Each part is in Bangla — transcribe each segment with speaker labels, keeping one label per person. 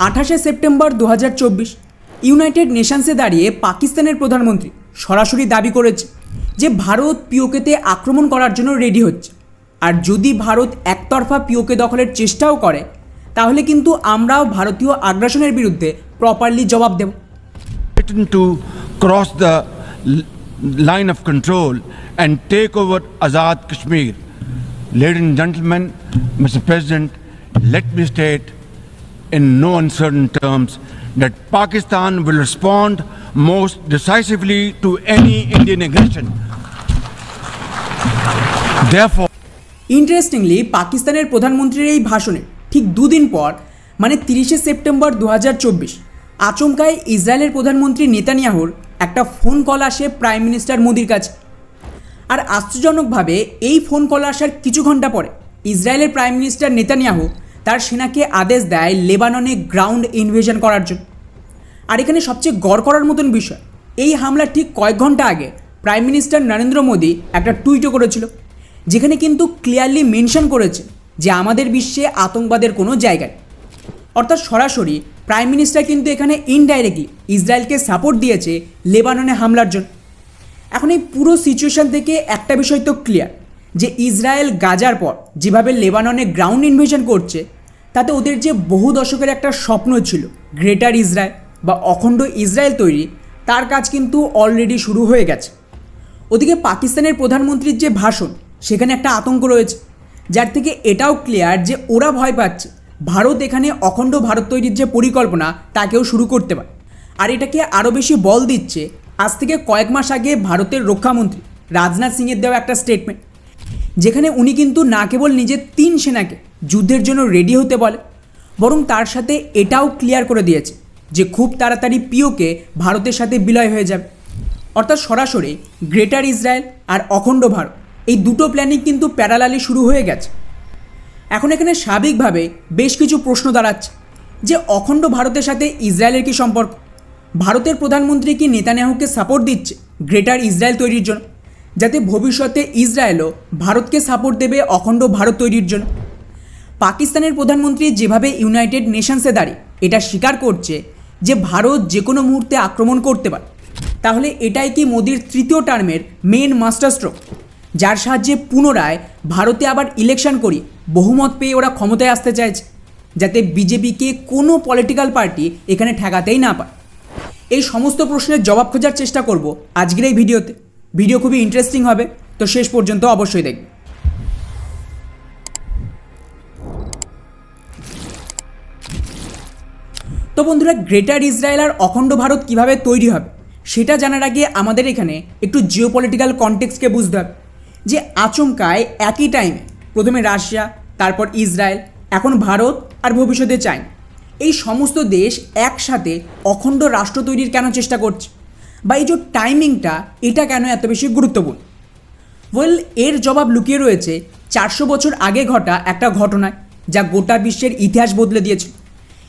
Speaker 1: 28 সেপ্টেম্বর 2024 ইউনাইটেড নেশনসে দাঁড়িয়ে পাকিস্তানের প্রধানমন্ত্রী সরাসরি দাবি করেছে যে ভারত পিওকেতে আক্রমণ করার জন্য রেডি হচ্ছে, আর যদি ভারত একতরফা পিওকে দখলের চেষ্টাও করে তাহলে কিন্তু আমরাও ভারতীয় আগ্রাসনের বিরুদ্ধে প্রপারলি জবাব দেব।
Speaker 2: To cross the line of control and take over Azad Kashmir. Ladies and gentlemen, Mr. President, let me state in no uncertain terms that Pakistan will respond most decisively to any Indian aggression. Therefore,
Speaker 1: interestingly পাকিস্তানের প্রধানমন্ত্রীর এই ভাষণে ঠিক দুদিন পর মানে 30 সেপ্টেম্বর 2024 আচমকায় ইসরায়েলের প্রধানমন্ত্রী নেতানিয়াহুর একটা ফোন কল আসে প্রাইম মিনিস্টার মোদির কাছে। আর আশ্চর্যজনকভাবে এই ফোন কল আসার কিছু ঘন্টা পরে ইসরায়েলের প্রাইম মিনিস্টার নেতানিয়াহু তার সেনাকে আদেশ দেয় লেবাননে গ্রাউন্ড ইনভেশন করার জন্য। আর এখানে সবচেয়ে গড় করার মতন বিষয়, এই হামলার ঠিক কয়েক ঘন্টা আগে প্রাইম মিনিস্টার নরেন্দ্র মোদী একটা টুইটও করেছিল, যেখানে কিন্তু ক্লিয়ারলি মেনশন করেছে যে আমাদের বিশ্বে আতঙ্কবাদের কোনো জায়গা নেই। অর্থাৎ সরাসরি প্রাইম মিনিস্টার কিন্তু এখানে ইনডাইরেক্টলি ইসরায়েলকে সাপোর্ট দিয়েছে লেবাননে হামলার জন্য। এখন এই পুরো সিচুয়েশান থেকে একটা বিষয় তো ক্লিয়ার যে ইসরায়েল গাজার পর যেভাবে লেবাননে গ্রাউন্ড ইনভেশন করছে তাতে ওদের যে বহু দশকের একটা স্বপ্ন ছিল গ্রেটার ইসরায়েল বা অখণ্ড ইসরায়েল তৈরি, তার কাজ কিন্তু অলরেডি শুরু হয়ে গেছে। ওদিকে পাকিস্তানের প্রধানমন্ত্রীর যে ভাষণ সেখানে একটা আতঙ্ক রয়েছে, যার থেকে এটাও ক্লিয়ার যে ওরা ভয় পাচ্ছে ভারত এখানে অখণ্ড ভারত তৈরির যে পরিকল্পনা তাকেও শুরু করতে পারে। আর এটাকে আরও বেশি বল দিচ্ছে আজ থেকে কয়েক মাস আগে ভারতের রক্ষামন্ত্রী রাজনাথ সিংয়ের দেওয়া একটা স্টেটমেন্ট, যেখানে উনি কিন্তু না কেবল নিজের 3 সেনাকে যুদ্ধের জন্য রেডি হতে বলে, বরং তার সাথে এটাও ক্লিয়ার করে দিয়েছে যে খুব তাড়াতাড়ি পিওকে ভারতের সাথে বিলয় হয়ে যাবে। অর্থাৎ সরাসরি গ্রেটার ইসরায়েল আর অখণ্ড ভারত এই দুটো প্ল্যানিং কিন্তু প্যারালালি শুরু হয়ে গেছে। এখন এখানে স্বাভাবিকভাবে বেশ কিছু প্রশ্ন দাঁড়াচ্ছে যে অখণ্ড ভারতের সাথে ইসরায়েলের কী সম্পর্ক? ভারতের প্রধানমন্ত্রী কি নেতানিয়াহুকে সাপোর্ট দিচ্ছে গ্রেটার ইসরায়েল তৈরির জন্য, যাতে ভবিষ্যতে ইসরায়েলও ভারতকে সাপোর্ট দেবে অখণ্ড ভারত তৈরির জন্য? পাকিস্তানের প্রধানমন্ত্রী যেভাবে ইউনাইটেড নেশনসে দাঁড়িয়ে এটা স্বীকার করছে যে ভারত যে কোনো মুহূর্তে আক্রমণ করতে পারে, তাহলে এটাই কি মোদির 3য় টার্মের মেন মাস্টার স্ট্রোক, যার সাহায্যে পুনরায় ভারতে আবার ইলেকশন করি বহুমত পেয়ে ওরা ক্ষমতায় আসতে চাইছে, যাতে বিজেপিকে কোনো পলিটিক্যাল পার্টি এখানে ঠেকাতেই না পারে? এই সমস্ত প্রশ্নের জবাব খোঁজার চেষ্টা করব আজকের এই ভিডিওতে। ভিডিও খুবই ইন্টারেস্টিং হবে, তো শেষ পর্যন্ত অবশ্যই দেখবে। তো বন্ধুরা, গ্রেটার ইসরায়েল আর অখণ্ড ভারত কিভাবে তৈরি হবে সেটা জানার আগে আমাদের এখানে একটু জিওপলিটিক্যাল কনটেক্সটকে বুঝতে হবে যে আচমকায় একই টাইমে প্রথমে রাশিয়া, তারপর ইসরায়েল, এখন ভারত আর ভবিষ্যতে চায়না, এই সমস্ত দেশ একসাথে অখণ্ড রাষ্ট্র তৈরির কেন চেষ্টা করছে, বা এই যে টাইমিংটা এটা কেন এত বেশি গুরুত্বপূর্ণ? ওয়েল, এর জবাব লুকিয়ে রয়েছে 400 বছর আগে ঘটা একটা ঘটনায়, যা গোটা বিশ্বের ইতিহাস বদলে দিয়েছে।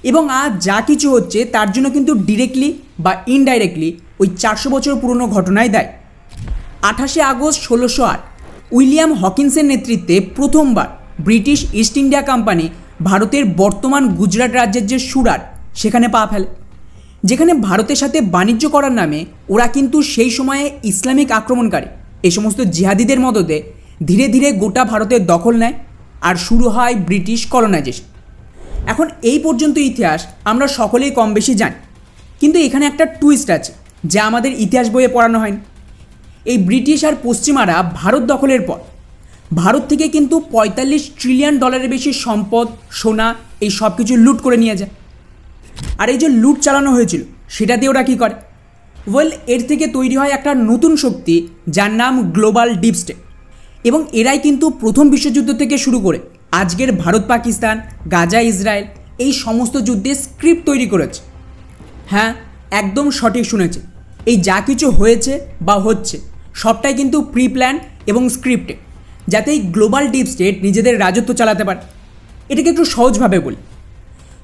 Speaker 1: এবং আজ যা কিছু হচ্ছে তার জন্য কিন্তু ডিরেক্টলি বা ইনডাইরেক্টলি ওই 400 বছর পুরনো ঘটনায় দায়ী। 28 আগস্ট 1608 উইলিয়াম হকিন্সের নেতৃত্বে প্রথমবার ব্রিটিশ ইস্ট ইন্ডিয়া কোম্পানি ভারতের বর্তমান গুজরাট রাজ্যের যে সুরাট সেখানে পা ফেলে, যেখানে ভারতের সাথে বাণিজ্য করার নামে ওরা কিন্তু সেই সময়ে ইসলামিক আক্রমণকারী এই সমস্ত জিহাদিদের মদতে ধীরে ধীরে গোটা ভারতের দখল নেয়, আর শুরু হয় ব্রিটিশ কলোনাইজেশন। এখন এই পর্যন্ত ইতিহাস আমরা সকলেই কম বেশি জানি, কিন্তু এখানে একটা টুইস্ট আছে যা আমাদের ইতিহাস বইয়ে পড়ানো হয়নি। এই ব্রিটিশ আর পশ্চিমারা ভারত দখলের পর ভারত থেকে কিন্তু $45 ট্রিলিয়ন বেশি সম্পদ, সোনা এই সব কিছু লুট করে নিয়ে যায়। আর এই যে লুট চালানো হয়েছিল সেটা দিয়ে ওরা কী করে? ওয়েল, এর থেকে তৈরি হয় একটা নতুন শক্তি যার নাম গ্লোবাল ডিপ স্টেট, এবং এরাই কিন্তু প্রথম বিশ্বযুদ্ধ থেকে শুরু করে আজকের ভারত পাকিস্তান, গাজা ইসরায়েল এই সমস্ত যুদ্ধে স্ক্রিপ্ট তৈরি করেছে। হ্যাঁ, একদম সঠিক শুনেছে, এই যা কিছু হয়েছে বা হচ্ছে সবটাই কিন্তু প্রি প্ল্যান এবং স্ক্রিপ্টে, যাতে এই গ্লোবাল ডিপ স্টেট নিজেদের রাজত্ব চালাতে পারে। এটাকে একটু সহজভাবে বলি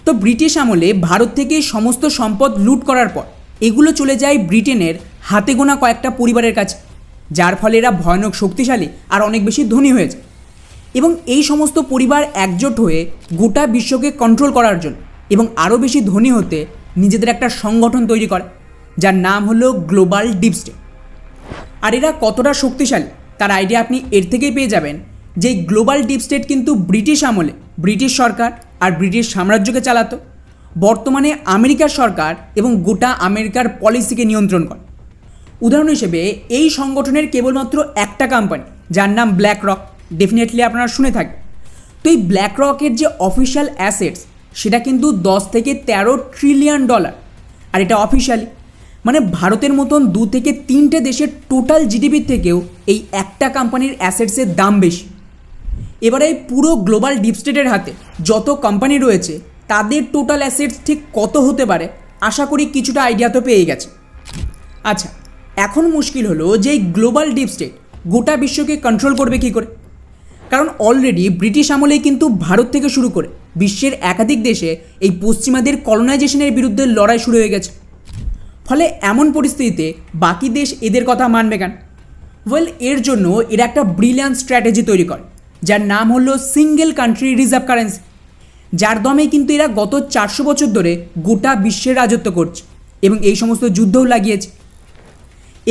Speaker 1: তো, ব্রিটিশ আমলে ভারত থেকে সমস্ত সম্পদ লুট করার পর এগুলো চলে যায় ব্রিটেনের হাতে গোনা কয়েকটা পরিবারের কাছে, যার ফলে এরা ভয়ানক শক্তিশালী আর অনেক বেশি ধনী হয়েছে। এবং এই সমস্ত পরিবার একজোট হয়ে গোটা বিশ্বকে কন্ট্রোল করার জন্য এবং আরও বেশি ধনী হতে নিজেদের একটা সংগঠন তৈরি করে, যার নাম হলো গ্লোবাল ডিপ স্টেট। আর এরা কতটা শক্তিশালী তার আইডিয়া আপনি এর থেকেই পেয়ে যাবেন যে গ্লোবাল ডিপ স্টেট কিন্তু ব্রিটিশ আমলে ব্রিটিশ সরকার আর ব্রিটিশ সাম্রাজ্যকে চালাতো, বর্তমানে আমেরিকার সরকার এবং গোটা আমেরিকার পলিসিকে নিয়ন্ত্রণ করে। উদাহরণ হিসেবে এই সংগঠনের কেবলমাত্র একটা কোম্পানি যার নাম ব্ল্যাক রক, ডেফিনেটলি আপনারা শুনে থাকবেন। তো এই ব্ল্যাক রকের যে অফিসিয়াল অ্যাসেটস সেটা কিন্তু 10 থেকে 13 ট্রিলিয়ন ডলার, আর এটা অফিসিয়ালি, মানে ভারতের মতন 2 থেকে 3টে দেশের টোটাল জিডিপির থেকেও এই একটা কোম্পানির অ্যাসেটসের দাম বেশি। এবারে পুরো গ্লোবাল ডিপ স্টেটের হাতে যত কোম্পানি রয়েছে তাদের টোটাল অ্যাসেটস ঠিক কত হতে পারে আশা করি কিছুটা আইডিয়া তো পেয়ে গেছে। আচ্ছা, এখন মুশকিল হলো যে এই গ্লোবাল ডিপ স্টেট গোটা বিশ্বকে কন্ট্রোল করবে কী করে, কারণ অলরেডি ব্রিটিশ আমলেই কিন্তু ভারত থেকে শুরু করে বিশ্বের একাধিক দেশে এই পশ্চিমাদের কলোনাইজেশনের বিরুদ্ধে লড়াই শুরু হয়ে গেছে। ফলে এমন পরিস্থিতিতে বাকি দেশ এদের কথা মানবে কেন? ওয়েল, এর জন্য এরা একটা ব্রিলিয়ান্ট স্ট্র্যাটেজি তৈরি করে যার নাম হলো সিঙ্গেল কান্ট্রি রিজার্ভ কারেন্সি, যার দমে কিন্তু এরা গত 400 বছর ধরে গোটা বিশ্বের রাজত্ব করছে এবং এই সমস্ত যুদ্ধও লাগিয়েছে।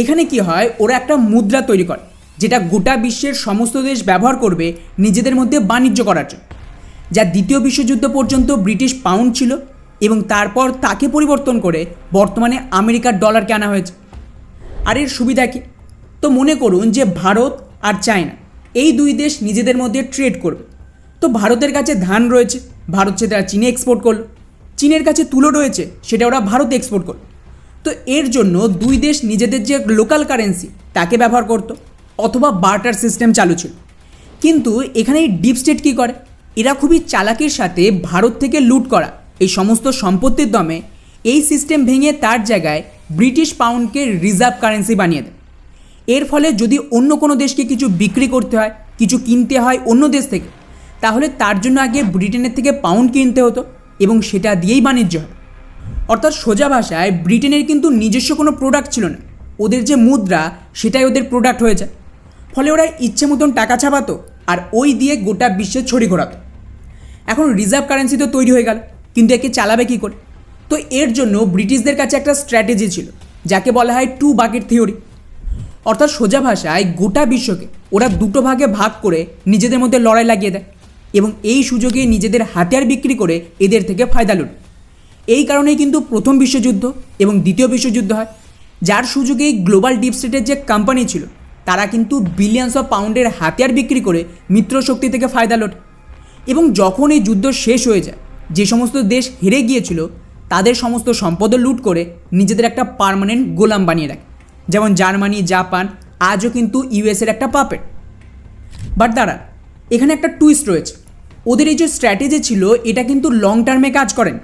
Speaker 1: এখানে কি হয়, ওরা একটা মুদ্রা তৈরি করে যেটা গোটা বিশ্বের সমস্ত দেশ ব্যবহার করবে নিজেদের মধ্যে বাণিজ্য করার জন্য, যা দ্বিতীয় বিশ্বযুদ্ধ পর্যন্ত ব্রিটিশ পাউন্ড ছিল এবং তারপর তাকে পরিবর্তন করে বর্তমানে আমেরিকার ডলারকে আনা হয়েছে। আর এর সুবিধা কী? তো মনে করুন যে ভারত আর চায়না এই দুই দেশ নিজেদের মধ্যে ট্রেড করবে। তো ভারতের কাছে ধান রয়েছে, ভারত সেটা চীনে এক্সপোর্ট করলো, চীনের কাছে তুলো রয়েছে, সেটা ওরা ভারতে এক্সপোর্ট করলো। তো এর জন্য দুই দেশ নিজেদের যে লোকাল কারেন্সি তাকে ব্যবহার করতো অথবা বার্টার সিস্টেম চালু ছিল। কিন্তু এখানে এই ডিপ স্টেট কী করে, এরা খুবই চালাকির সাথে ভারত থেকে লুট করা এই সমস্ত সম্পত্তির দমে এই সিস্টেম ভেঙে তার জায়গায় ব্রিটিশ পাউন্ডকে রিজার্ভ কারেন্সি বানিয়ে দেয়। এর ফলে যদি অন্য কোনো দেশকে কিছু বিক্রি করতে হয়, কিছু কিনতে হয় অন্য দেশ থেকে, তাহলে তার জন্য আগে ব্রিটেনের থেকে পাউন্ড কিনতে হতো এবং সেটা দিয়েই বাণিজ্য হয়। অর্থাৎ সোজা ভাষায় ব্রিটেনের কিন্তু নিজস্ব কোনো প্রোডাক্ট ছিল না, ওদের যে মুদ্রা সেটাই ওদের প্রোডাক্ট হয়ে যায়। ফলে ওরা ইচ্ছে মতন টাকা ছাপাতো আর ওই দিয়ে গোটা বিশ্বে ছড়ি ঘোরাতো। এখন রিজার্ভ কারেন্সি তো তৈরি হয়ে গেল, কিন্তু একে চালাবে কী করে? তো এর জন্য ব্রিটিশদের কাছে একটা স্ট্র্যাটেজি ছিল যাকে বলা হয় 2 বাকেট থিওরি। অর্থাৎ সোজা ভাষায় গোটা বিশ্বকে ওরা 2টো ভাগে ভাগ করে নিজেদের মধ্যে লড়াই লাগিয়ে দেয় এবং এই সুযোগে নিজেদের হাতিয়ার বিক্রি করে এদের থেকে ফায়দা লুট। এই কারণেই কিন্তু প্রথম বিশ্বযুদ্ধ এবং দ্বিতীয় বিশ্বযুদ্ধ হয়, যার সুযোগেই গ্লোবাল ডিপ স্টেটের যে কোম্পানি ছিল তারা কিন্তু বিলিয়ন্স অফ পাউন্ডের হাতিয়ার বিক্রি করে মিত্রশক্তি থেকে ফায়দা লোটে। এবং যখন এই যুদ্ধ শেষ হয়ে যায়, যে সমস্ত দেশ হেরে গিয়েছিল তাদের সমস্ত সম্পদও লুট করে নিজেদের একটা পার্মানেন্ট গোলাম বানিয়ে রাখে, যেমন জার্মানি, জাপান আজও কিন্তু ইউএসের একটা পাপেট। বাট দাঁড়ান, এখানে একটা টুইস্ট রয়েছে। ওদের এই যে স্ট্র্যাটেজি ছিল এটা কিন্তু লং টার্মে কাজ করেন।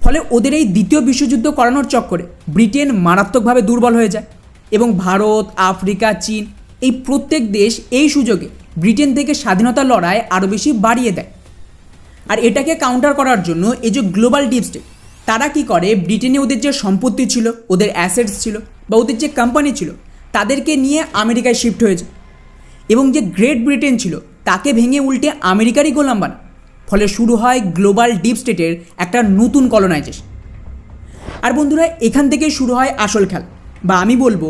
Speaker 1: ফলে ওদের এই দ্বিতীয় বিশ্বযুদ্ধ করানোর চক্করে ব্রিটেন মারাত্মকভাবে দুর্বল হয়ে যায় এবং ভারত, আফ্রিকা, চীন এই প্রত্যেক দেশ এই সুযোগে ব্রিটেন থেকে স্বাধীনতার লড়াই আরও বেশি বাড়িয়ে দেয়। আর এটাকে কাউন্টার করার জন্য এই যে গ্লোবাল ডিপ স্টেট তারা কি করে, ব্রিটেনে ওদের যে সম্পত্তি ছিল, ওদের অ্যাসেটস ছিল বা ওদের যে কোম্পানি ছিল তাদেরকে নিয়ে আমেরিকায় শিফট হয়েছে এবং যে গ্রেট ব্রিটেন ছিল তাকে ভেঙে উল্টে আমেরিকারই গোলাম বানায়। ফলে শুরু হয় গ্লোবাল ডিপ স্টেটের একটা নতুন কলোনাইজেশন। আর বন্ধুরা, এখান থেকেই শুরু হয় আসল খেলা, বা আমি বলবো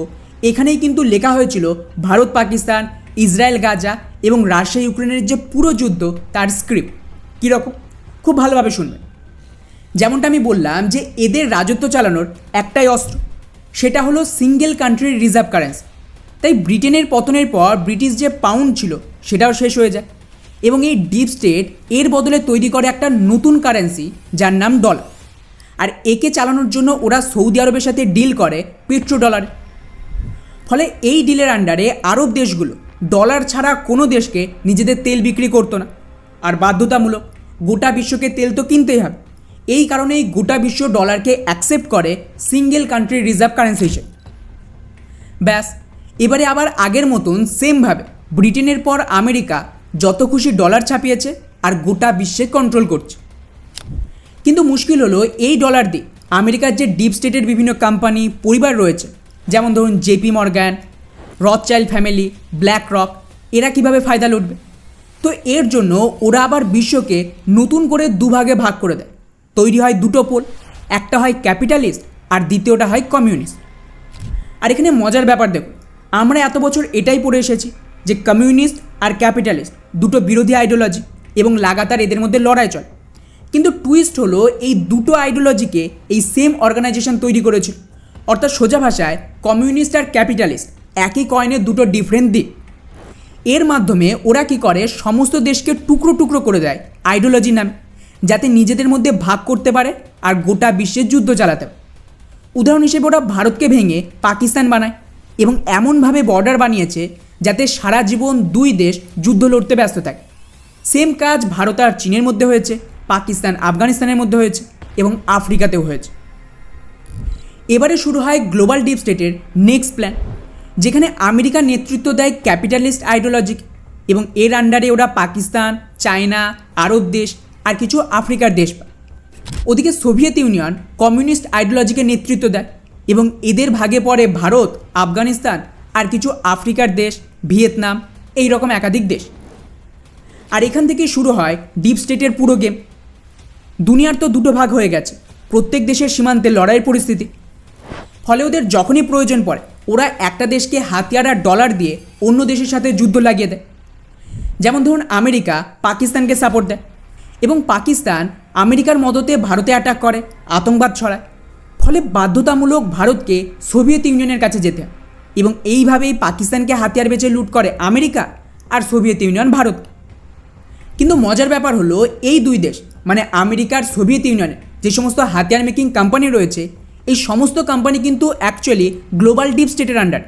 Speaker 1: এখানেই কিন্তু লেখা হয়েছিল ভারত, পাকিস্তান, ইসরায়েল, গাজা এবং রাশিয়া, ইউক্রেনের যে পুরো যুদ্ধ তার স্ক্রিপ্ট। কীরকম? খুব ভালোভাবে শুনবেন। যেমনটা আমি বললাম যে এদের রাজত্ব চালানোর একটাই অস্ত্র, সেটা হলো সিঙ্গেল কান্ট্রির রিজার্ভ কারেন্সি। তাই ব্রিটেনের পতনের পর ব্রিটিশ যে পাউন্ড ছিল সেটাও শেষ হয়ে যায় এবং এই ডিপ স্টেট এর বদলে তৈরি করে একটা নতুন কারেন্সি যার নাম ডলার। আর একে চালানোর জন্য ওরা সৌদি আরবের সাথে ডিল করে পেট্রো ডলারে। ফলে এই ডিলের আন্ডারে আরব দেশগুলো ডলার ছাড়া কোনো দেশকে নিজেদের তেল বিক্রি করতো না, আর বাধ্যতামূলক গোটা বিশ্বকে তেল তো কিনতেই হবে। এই কারণেই গোটা বিশ্ব ডলারকে অ্যাকসেপ্ট করে সিঙ্গেল কান্ট্রি রিজার্ভ কারেন্সি হিসেবে। ব্যাস, এবারে আবার আগের মতন সেমভাবে ব্রিটেনের পর আমেরিকা যত খুশি ডলার ছাপিয়েছে আর গোটা বিশ্বে কন্ট্রোল করছে। কিন্তু মুশকিল হলো এই ডলার দিয়ে আমেরিকার যে ডিপ স্টেটের বিভিন্ন কোম্পানি, পরিবার রয়েছে, যেমন ধরুন JP Morgan, Rothschild family, black rock, এরা কীভাবে ফায়দা লুটবে? তো এর জন্য ওরা আবার বিশ্বকে নতুন করে দুভাগে ভাগ করে দেয়। তৈরি হয় দুটো পোল, একটা হয় ক্যাপিটালিস্ট আর দ্বিতীয়টা হয় কমিউনিস্ট। আর এখানে মজার ব্যাপার দেখুন, আমরা এত বছর এটাই পড়ে এসেছি যে কমিউনিস্ট আর ক্যাপিটালিস্ট দুটো বিরোধী আইডিওলজি এবং লাগাতার এদের মধ্যে লড়াই চলে। কিন্তু টুইস্ট হলো এই দুটো আইডিওলজিকে এই সেম অর্গানাইজেশন তৈরি করেছিল। অর্থাৎ সোজা ভাষায় কমিউনিস্ট আর ক্যাপিটালিস্ট একই কয়েনের দুটো ডিফারেন্ট দিক। এর মাধ্যমে ওরা কি করে, সমস্ত দেশকে টুকরো টুকরো করে দেয় আইডিওলজির নামে, যাতে নিজেদের মধ্যে ভাগ করতে পারে আর গোটা বিশ্বের যুদ্ধ চালাতে পারে। উদাহরণ হিসেবে ওরা ভারতকে ভেঙে পাকিস্তান বানায় এবং এমনভাবে বর্ডার বানিয়েছে যাতে সারা জীবন দুই দেশ যুদ্ধ লড়তে ব্যস্ত থাকে। সেম কাজ ভারত আর চীনের মধ্যে হয়েছে, পাকিস্তান আফগানিস্তানের মধ্যে হয়েছে এবং আফ্রিকাতেও হয়েছে। এবারে শুরু হয় গ্লোবাল ডিপ স্টেটের নেক্সট প্ল্যান, যেখানে আমেরিকা নেতৃত্ব দেয় ক্যাপিটালিস্ট আইডিওলজিকে এবং এর আন্ডারে ওরা পাকিস্তান, চায়না, আরব দেশ আর কিছু আফ্রিকার দেশ পায়। ওদিকে সোভিয়েত ইউনিয়ন কমিউনিস্ট আইডিওলজিকে নেতৃত্ব দেয় এবং এদের ভাগে পড়ে ভারত, আফগানিস্তান আর কিছু আফ্রিকার দেশ, ভিয়েতনাম, এই রকম একাধিক দেশ। আর এখান থেকেই শুরু হয় ডিপ স্টেটের পুরো গেম। দুনিয়ার তো দুটো ভাগ হয়ে গেছে, প্রত্যেক দেশের সীমান্তে লড়াইয়ের পরিস্থিতি। ফলে ওদের যখনই প্রয়োজন পড়ে ওরা একটা দেশকে হাতিয়ার আর ডলার দিয়ে অন্য দেশের সাথে যুদ্ধ লাগিয়ে দেয়। যেমন ধরুন আমেরিকা পাকিস্তানকে সাপোর্ট দেয় এবং পাকিস্তান আমেরিকার মদতে ভারতে অ্যাটাক করে, আতঙ্কবাদ ছড়ায়। ফলে বাধ্যতামূলক ভারতকে সোভিয়েত ইউনিয়নের কাছে যেতে হয় এবং এইভাবেই পাকিস্তানকে হাতিয়ার বেচে লুট করে আমেরিকা আর সোভিয়েত ইউনিয়ন ভারত। কিন্তু মজার ব্যাপার হলো এই দুই দেশ মানে আমেরিকার সোভিয়েত ইউনিয়নের যে সমস্ত হাতিয়ার মেকিং কোম্পানি রয়েছে, এই সমস্ত কোম্পানি কিন্তু অ্যাকচুয়ালি গ্লোবাল ডিপ স্টেটের আন্ডার।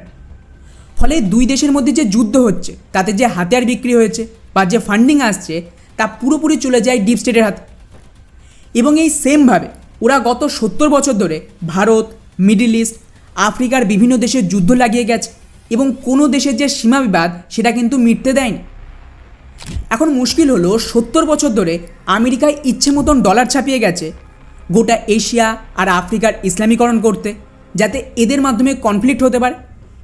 Speaker 1: ফলে দুই দেশের মধ্যে যে যুদ্ধ হচ্ছে তাতে যে হাতিয়ার বিক্রি হয়েছে বা যে ফান্ডিং আসছে তা পুরোপুরি চলে যায় ডিপ স্টেটের হাতে। এবং এই সেমভাবে ওরা গত 70 বছর ধরে ভারত, মিডল ইস্ট, আফ্রিকার বিভিন্ন দেশে যুদ্ধ লাগিয়ে গেছে এবং কোনো দেশের যে সীমা বিবাদ সেটা কিন্তু মিটতে দেয়নি। এখন মুশকিল হলো 70 বছর ধরে আমেরিকায় ইচ্ছে মতন ডলার ছাপিয়ে গেছে গোটা এশিয়া আর আফ্রিকার ইসলামীকরণ করতে, যাতে এদের মাধ্যমে কনফ্লিক্ট হতে পারে,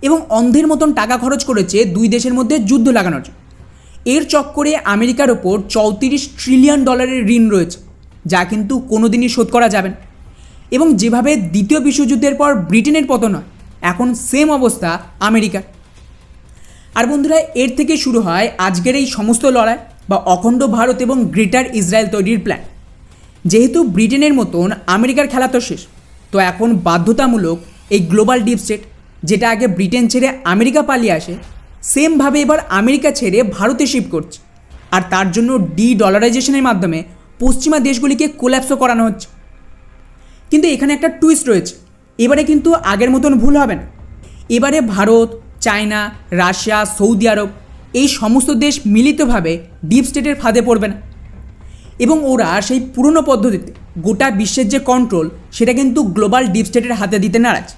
Speaker 1: এবং অন্ধের মতন টাকা খরচ করেছে দুই দেশের মধ্যে যুদ্ধ লাগানোর জন্য। এর চক্করে আমেরিকার ওপর 34 ট্রিলিয়ন ডলারের ঋণ রয়েছে, যা কিন্তু কোনো দিনই শোধ করা যাবে না। এবং যেভাবে দ্বিতীয় বিশ্বযুদ্ধের পর ব্রিটেনের পতন হয়, এখন সেম অবস্থা আমেরিকার। আর বন্ধুরা, এর থেকে শুরু হয় আজকের এই সমস্ত লড়াই বা অখণ্ড ভারত এবং গ্রেটার ইসরায়েল তৈরির প্ল্যান। যেহেতু ব্রিটেনের মতন আমেরিকার খেলা তো শেষ, তো এখন বাধ্যতামূলক এই গ্লোবাল ডিপ স্টেট, যেটা আগে ব্রিটেন ছেড়ে আমেরিকা পালিয়ে আসে, সেমভাবে এবার আমেরিকা ছেড়ে ভারতে শিফট করছে। আর তার জন্য ডলারাইজেশনের মাধ্যমে পশ্চিমা দেশগুলিকে কোল্যাপসও করানো হচ্ছে। কিন্তু এখানে একটা টুইস্ট রয়েছে, এবারে কিন্তু আগের মতন ভুল হবে না। এবারে ভারত, চায়না, রাশিয়া, সৌদি আরব এই সমস্ত দেশ মিলিতভাবে ডিপ স্টেটের ফাঁদে পড়বে না এবং ওরা সেই পুরনো পদ্ধতিতে গোটা বিশ্বের যে কন্ট্রোল সেটা কিন্তু গ্লোবাল ডিপ স্টেটের হাতে দিতে নারাজ।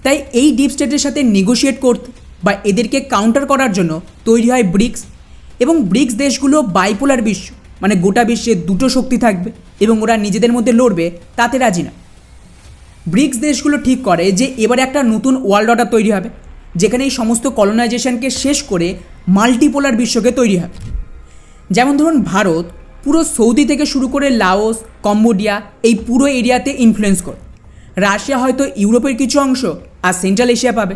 Speaker 1: তাই এই ডিপ স্টেটের সাথে নেগোশিয়েট করতে বা এদেরকে কাউন্টার করার জন্য তৈরি হয় ব্রিক্স। এবং ব্রিক্স দেশগুলো বাইপোলার বিশ্ব, মানে গোটা বিশ্বে দুটো শক্তি থাকবে এবং ওরা নিজেদের মধ্যে লড়বে, তাতে রাজি না। ব্রিক্স দেশগুলো ঠিক করে যে এবারে একটা নতুন ওয়ার্ল্ড অর্ডার তৈরি হবে, যেখানে এই সমস্ত কলোনাইজেশনকে শেষ করে মাল্টিপোলার বিশ্বকে তৈরি হবে। যেমন ধরুন ভারত পুরো সৌদি থেকে শুরু করে লাওস, কম্বোডিয়া এই পুরো এরিয়াতে ইনফ্লুয়েন্স করে। রাশিয়া হয়তো ইউরোপের কিছু অংশ আর সেন্ট্রাল এশিয়া পাবে,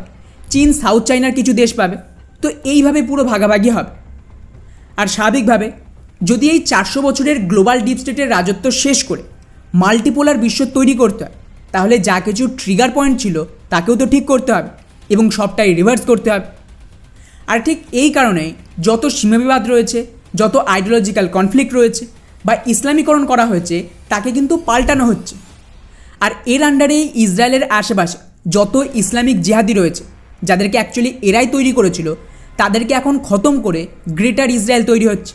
Speaker 1: চীন সাউথ চায়নার কিছু দেশ পাবে। তো এইভাবে পুরো ভাগাভাগি হবে। আর স্বাভাবিকভাবে যদি এই 400 বছরের গ্লোবাল ডিপ স্টেটের রাজত্ব শেষ করে মাল্টিপোলার বিশ্ব তৈরি করতে হয়, তাহলে যা কিছু ট্রিগার পয়েন্ট ছিল তাকেও তো ঠিক করতে হবে এবং সবটাই রিভার্স করতে হবে। আর ঠিক এই কারণেই যত সীমাবিবাদ রয়েছে, যত আইডিওলজিক্যাল কনফ্লিক্ট রয়েছে বা ইসলামীকরণ করা হয়েছে, তাকে কিন্তু পাল্টানো হচ্ছে। আর এর আন্ডারেই ইসরায়েলের আশেপাশে যত ইসলামিক জিহাদি রয়েছে, যাদেরকে অ্যাকচুয়ালি এরাই তৈরি করেছিল, তাদেরকে এখন খতম করে গ্রেটার ইসরায়েল তৈরি হচ্ছে।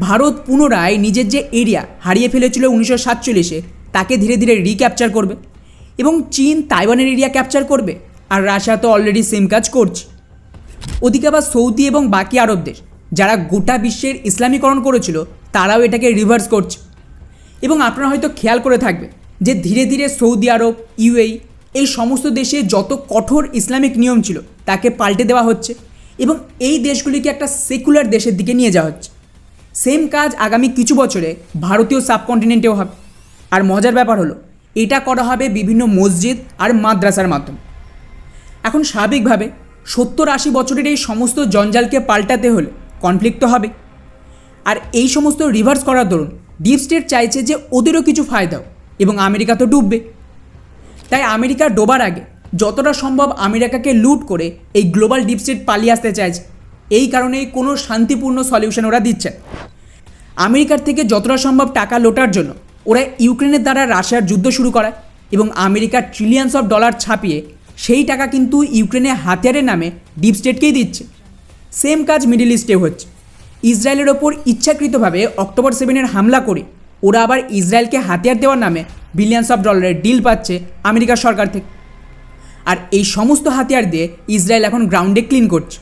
Speaker 1: ভারত পুনরায় নিজের যে এরিয়া হারিয়ে ফেলেছিল 1947-এ, তাকে ধীরে ধীরে রিক্যাপচার করবে এবং চীন তাইওয়ানের এরিয়া ক্যাপচার করবে। আর রাশিয়া তো অলরেডি সেম কাজ করছে। ওদিকে আবার সৌদি এবং বাকি আরব দেশ, যারা গোটা বিশ্বের ইসলামীকরণ করেছিল, তারাও এটাকে রিভার্স করছে। এবং আপনারা হয়তো খেয়াল করে থাকবে যে ধীরে ধীরে সৌদি আরব, ইউএই এই সমস্ত দেশে যত কঠোর ইসলামিক নিয়ম ছিল তাকে পাল্টে দেওয়া হচ্ছে এবং এই দেশগুলিকে একটা সেকুলার দেশের দিকে নিয়ে যাওয়া হচ্ছে। সেম কাজ আগামী কিছু বছরে ভারতীয় সাবকন্টিনেন্টেও হবে। আর মজার ব্যাপার হলো এটা করা হবে বিভিন্ন মসজিদ আর মাদ্রাসার মাধ্যমে। এখন স্বাভাবিকভাবে 70-80 বছরের এই সমস্ত জঞ্জালকে পাল্টাতে হলে কনফ্লিক্ট তো হবে। আর এই সমস্ত রিভার্স করার দরুন ডিপ স্টেট চাইছে যে ওদেরও কিছু ফায়দা হোক এবং আমেরিকা তো ডুববে। তাই আমেরিকা ডোবার আগে যতটা সম্ভব আমেরিকাকে লুট করে এই গ্লোবাল ডিপ স্টেট পালিয়ে আসতে চাইছে। এই কারণেই কোনো শান্তিপূর্ণ সলিউশন ওরা দিচ্ছে। আমেরিকার থেকে যতটা সম্ভব টাকা লোটার জন্য ওরা ইউক্রেনের দ্বারা রাশিয়ার যুদ্ধ শুরু করায় এবং আমেরিকার ট্রিলিয়ন্স অফ ডলার ছাপিয়ে সেই টাকা কিন্তু ইউক্রেনে হাতিয়ারের নামে ডিপ স্টেটকেই দিচ্ছে। সেম কাজ মিডল ইস্টে হচ্ছে। ইসরায়েলের ওপর ইচ্ছাকৃতভাবে অক্টোবর 7-এর হামলা করে ওরা আবার ইসরায়েলকে হাতিয়ার দেওয়ার নামে বিলিয়ন্স অফ ডলারের ডিল পাচ্ছে আমেরিকার সরকার থেকে। আর এই সমস্ত হাতিয়ার দিয়ে ইসরায়েল এখন গ্রাউন্ডে ক্লিন করছে,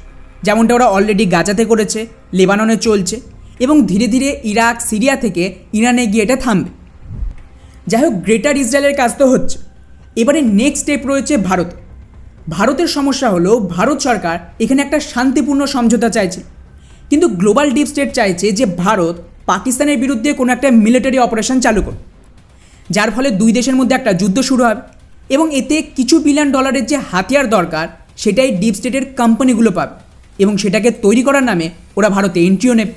Speaker 1: যেমনটা ওরা অলরেডি গাজাতে করেছে, লেবাননে চলছে এবং ধীরে ধীরে ইরাক সিরিয়া থেকে ইরানে গিয়ে এটা থামবে। যাই হোক, গ্রেটার ইসরায়েলের কাজ তো হচ্ছে। এবারে নেক্সট স্টেপ রয়েছে ভারতের সমস্যা হলো ভারত সরকার এখানে একটা শান্তিপূর্ণ সমঝোতা চাইছে, কিন্তু গ্লোবাল ডিপ স্টেট চাইছে যে ভারত পাকিস্তানের বিরুদ্ধে কোনো একটা মিলিটারি অপারেশন চালু করবে, যার ফলে দুই দেশের মধ্যে একটা যুদ্ধ শুরু হবে এবং এতে কিছু বিলিয়ন ডলারের যে হাতিয়ার দরকার সেটাই ডিপ স্টেটের কোম্পানিগুলো পাবে এবং সেটাকে তৈরি করার নামে ওরা ভারতে এন্ট্রিও নেবে।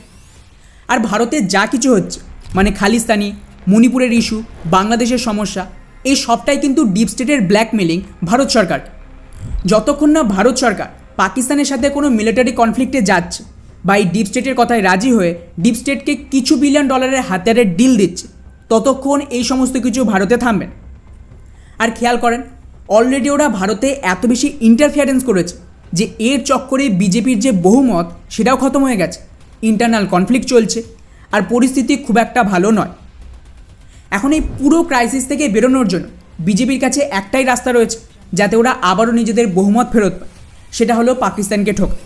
Speaker 1: আর ভারতে যা কিছু হচ্ছে মানে খালিস্তানি, মণিপুরের ইস্যু, বাংলাদেশের সমস্যা, এই সবটাই কিন্তু ডিপ স্টেটের ব্ল্যাকমেলিং ভারত সরকার। যতক্ষণ না ভারত সরকার পাকিস্তানের সাথে কোনো মিলিটারি কনফ্লিক্টে যাচ্ছে বা এই ডিপ স্টেটের কথায় রাজি হয়ে ডিপ স্টেটকে কিছু বিলিয়ন ডলারের হাতিয়ারের ডিল দিচ্ছে, ততক্ষণ এই সমস্ত কিছু ভারতে থামবে না। আর খেয়াল করেন, অলরেডি ওরা ভারতে এত বেশি ইন্টারফিয়ারেন্স করেছে যে এর চক্করে বিজেপির যে বহুমত সেটাও খতম হয়ে গেছে। ইন্টারনাল কনফ্লিক্ট চলছে আর পরিস্থিতি খুব একটা ভালো নয়। এখন এই পুরো ক্রাইসিস থেকে বেরোনোর জন্য বিজেপির কাছে একটাই রাস্তা রয়েছে, যাতে ওরা আবারও নিজেদের বহুমত ফেরত পায়, সেটা হলো পাকিস্তানকে ঠোকা।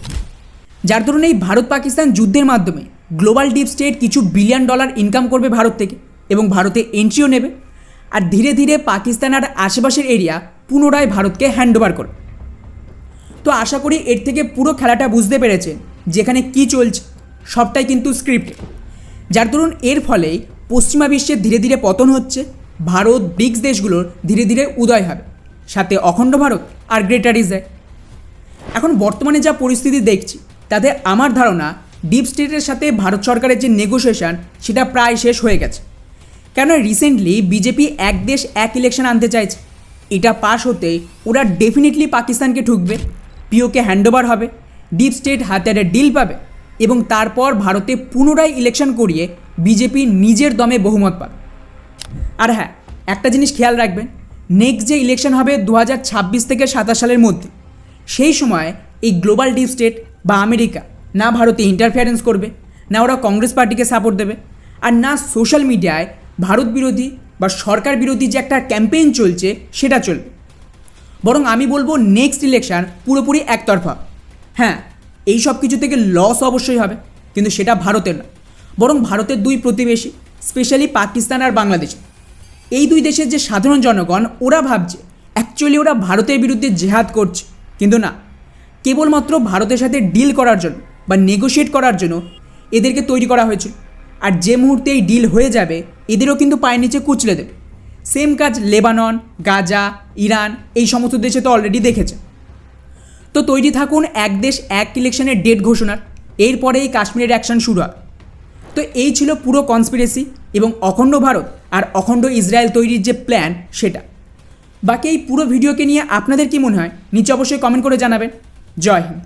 Speaker 1: যার ধরুন এই ভারত পাকিস্তান যুদ্ধের মাধ্যমে গ্লোবাল ডিপ স্টেট কিছু বিলিয়ন ডলার ইনকাম করবে ভারত থেকে এবং ভারতে এন্ট্রিও নেবে, আর ধীরে ধীরে পাকিস্তান আর আশেপাশের এরিয়া পুনরায় ভারতকে হ্যান্ডওভার করবে। তো আশা করি এর থেকে পুরো খেলাটা বুঝতে পেরেছেন যেখানে কি চলছে, সবটাই কিন্তু স্ক্রিপ্টেড। যার দরুন এর ফলেই পশ্চিমা বিশ্বের ধীরে ধীরে পতন হচ্ছে, ভারত ব্রিক্স দেশগুলোর ধীরে ধীরে উদয় হবে, সাথে অখণ্ড ভারত আর গ্রেটার ইসরায়েল। এখন বর্তমানে যা পরিস্থিতি দেখছি তাতে আমার ধারণা ডিপ স্টেটের সাথে ভারত সরকারের যে নেগোসিয়েশন সেটা প্রায় শেষ হয়ে গেছে। কেন রিসেন্টলি বিজেপি এক দেশ এক ইলেকশন আনতে চাইছে, এটা পাস হতেই ওরা ডেফিনেটলি পাকিস্তানকে ঠুকবে, পিওকে হ্যান্ডওভার হবে, ডিপ স্টেট হাতিয়ারের ডিল পাবে এবং তারপর ভারতে পুনরায় ইলেকশন করিয়ে বিজেপি নিজের দমে বহুমত পাবে। আর হ্যাঁ, একটা জিনিস খেয়াল রাখবেন, নেক্সট যে ইলেকশন হবে 2026 থেকে 27 সালের মধ্যে, সেই সময় এই গ্লোবাল ডিপ স্টেট বা আমেরিকা না ভারতে ইন্টারফিয়ারেন্স করবে, না ওরা কংগ্রেস পার্টিকে সাপোর্ট দেবে, আর না সোশ্যাল মিডিয়ায় ভারত বিরোধী বা সরকার বিরোধী যে একটা ক্যাম্পেইন চলছে সেটা চলবে। বরং আমি বলবো নেক্সট ইলেকশন পুরোপুরি একতরফা। হ্যাঁ, এই সব কিছু থেকে লস অবশ্যই হবে, কিন্তু সেটা ভারতের না, বরং ভারতের দুই প্রতিবেশী, স্পেশালি পাকিস্তান আর বাংলাদেশ, এই দুই দেশের যে সাধারণ জনগণ ওরা ভাবছে অ্যাকচুয়ালি ওরা ভারতের বিরুদ্ধে জেহাদ করছে, কিন্তু না, কেবলমাত্র ভারতের সাথে ডিল করার জন্য বা নেগোশিয়েট করার জন্য এদেরকে তৈরি করা হয়েছিল। আর যে মুহূর্তে এই ডিল হয়ে যাবে এদেরও কিন্তু পায়ের নিচে কুচলে দেবে। সেম কাজ লেবানন, গাজা, ইরান এই সমস্ত দেশে তো অলরেডি দেখেছে। তো তৈরি থাকুন এক দেশ এক ইলেকশনের ডেট ঘোষণার, এরপরেই কাশ্মীরের অ্যাকশন শুরু হবে। তো এই ছিল পুরো কনস্পিরেসি এবং অখণ্ড ভারত আর অখণ্ড ইসরায়েল তৈরির যে প্ল্যান সেটা। বাকি এই পুরো ভিডিওকে নিয়ে আপনাদের কি মনে হয় নিচে অবশ্যই কমেন্ট করে জানাবেন। জয় হিন্দ।